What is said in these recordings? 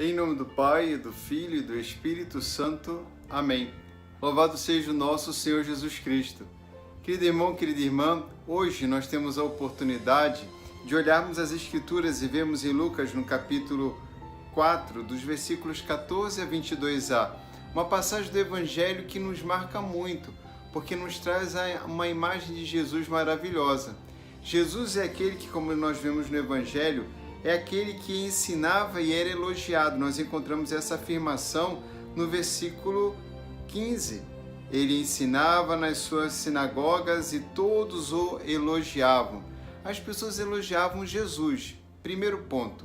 Em nome do Pai, do Filho e do Espírito Santo. Amém. Louvado seja o nosso Senhor Jesus Cristo. Querido irmão, querida irmã, hoje nós temos a oportunidade de olharmos as Escrituras e vemos em Lucas, no capítulo 4, dos versículos 14 a 22a, uma passagem do Evangelho que nos marca muito, porque nos traz uma imagem de Jesus maravilhosa. Jesus é aquele que, como nós vemos no Evangelho, é aquele que ensinava e era elogiado. Nós encontramos essa afirmação no versículo 15. Ele ensinava nas suas sinagogas e todos o elogiavam. As pessoas elogiavam Jesus. Primeiro ponto.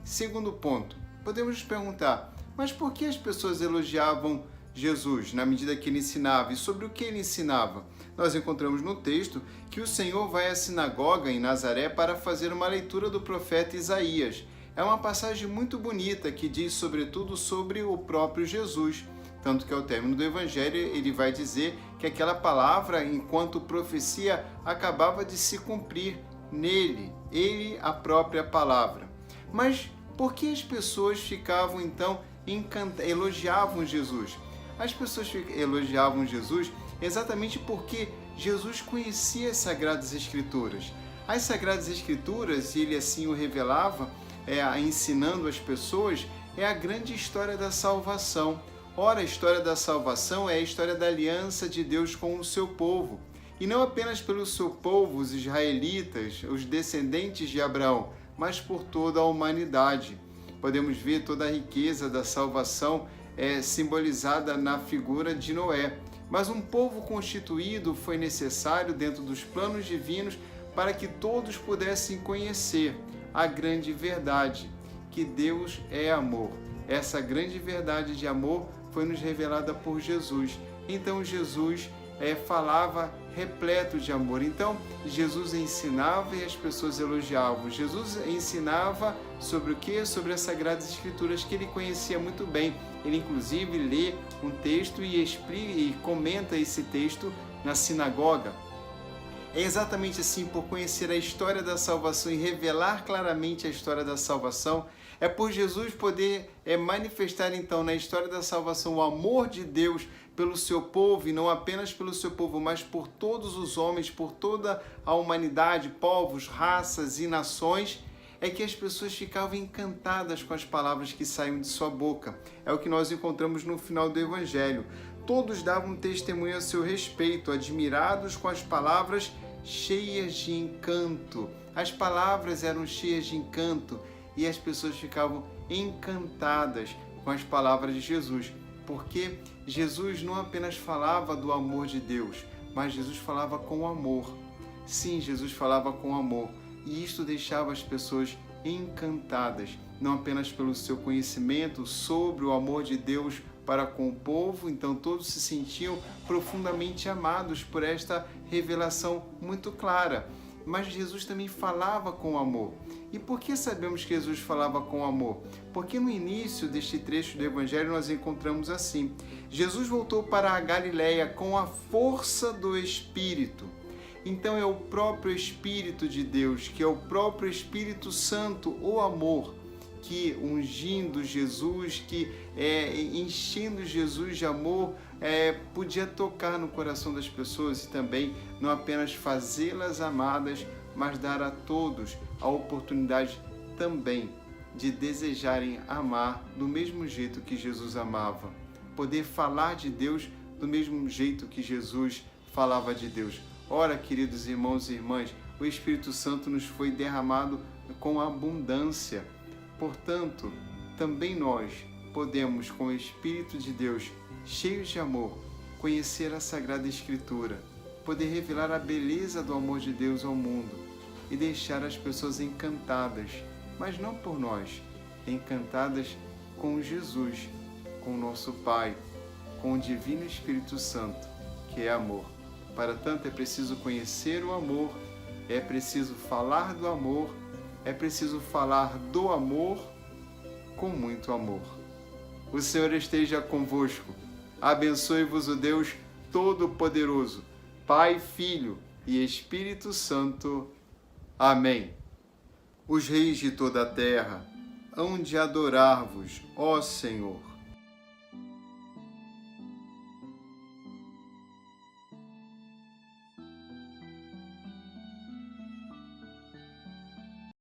Segundo ponto, podemos nos perguntar, mas por que as pessoas elogiavam Jesus na medida que ele ensinava? E sobre o que ele ensinava? Nós encontramos no texto que o Senhor vai à sinagoga em Nazaré para fazer uma leitura do profeta Isaías. É uma passagem muito bonita que diz sobretudo sobre o próprio Jesus, tanto que ao término do Evangelho ele vai dizer que aquela palavra, enquanto profecia, acabava de se cumprir nele, ele a própria palavra. Mas por que as pessoas ficavam então elogiavam Jesus? As pessoas elogiavam Jesus exatamente porque Jesus conhecia as Sagradas Escrituras. As Sagradas Escrituras, e ele assim o revelava, ensinando as pessoas, é a grande história da salvação. Ora, a história da salvação é a história da aliança de Deus com o seu povo. E não apenas pelo seu povo, os israelitas, os descendentes de Abraão, mas por toda a humanidade. Podemos ver toda a riqueza da salvação simbolizada na figura de Noé. Mas um povo constituído foi necessário dentro dos planos divinos para que todos pudessem conhecer a grande verdade, que Deus é amor. Essa grande verdade de amor foi nos revelada por Jesus. Então Jesus falava repleto de amor. Então Jesus ensinava e as pessoas elogiavam. Jesus ensinava sobre o quê? Sobre as Sagradas Escrituras que ele conhecia muito bem. Ele inclusive lê um texto e comenta esse texto na sinagoga. É exatamente assim, por conhecer a história da salvação e revelar claramente a história da salvação, é por Jesus poder manifestar então na história da salvação o amor de Deus pelo seu povo, e não apenas pelo seu povo, mas por todos os homens, por toda a humanidade, povos, raças e nações, é que as pessoas ficavam encantadas com as palavras que saíam de sua boca. É o que nós encontramos no final do Evangelho. Todos davam testemunho a seu respeito, admirados com as palavras cheias de encanto. As palavras eram cheias de encanto e as pessoas ficavam encantadas com as palavras de Jesus, porque Jesus não apenas falava do amor de Deus, mas Jesus falava com amor. Sim, Jesus falava com amor. E isto deixava as pessoas encantadas, não apenas pelo seu conhecimento sobre o amor de Deus para com o povo, então todos se sentiam profundamente amados por esta revelação muito clara. Mas Jesus também falava com amor. E por que sabemos que Jesus falava com amor? Porque no início deste trecho do Evangelho nós encontramos assim: Jesus voltou para a Galileia com a força do Espírito. Então é o próprio Espírito de Deus, que é o próprio Espírito Santo, o amor, que ungindo Jesus, que enchendo Jesus de amor, podia tocar no coração das pessoas e também não apenas fazê-las amadas, mas dar a todos a oportunidade também de desejarem amar do mesmo jeito que Jesus amava, poder falar de Deus do mesmo jeito que Jesus falava de Deus. Ora, queridos irmãos e irmãs, o Espírito Santo nos foi derramado com abundância. Portanto, também nós podemos, com o Espírito de Deus, cheios de amor, conhecer a Sagrada Escritura, poder revelar a beleza do amor de Deus ao mundo e deixar as pessoas encantadas, mas não por nós, encantadas com Jesus, com o nosso Pai, com o Divino Espírito Santo, que é amor. Para tanto, é preciso conhecer o amor, é preciso falar do amor, é preciso falar do amor com muito amor. O Senhor esteja convosco. Abençoe-vos o Deus Todo-Poderoso, Pai, Filho e Espírito Santo. Amém. Os reis de toda a terra hão de adorar-vos, ó Senhor.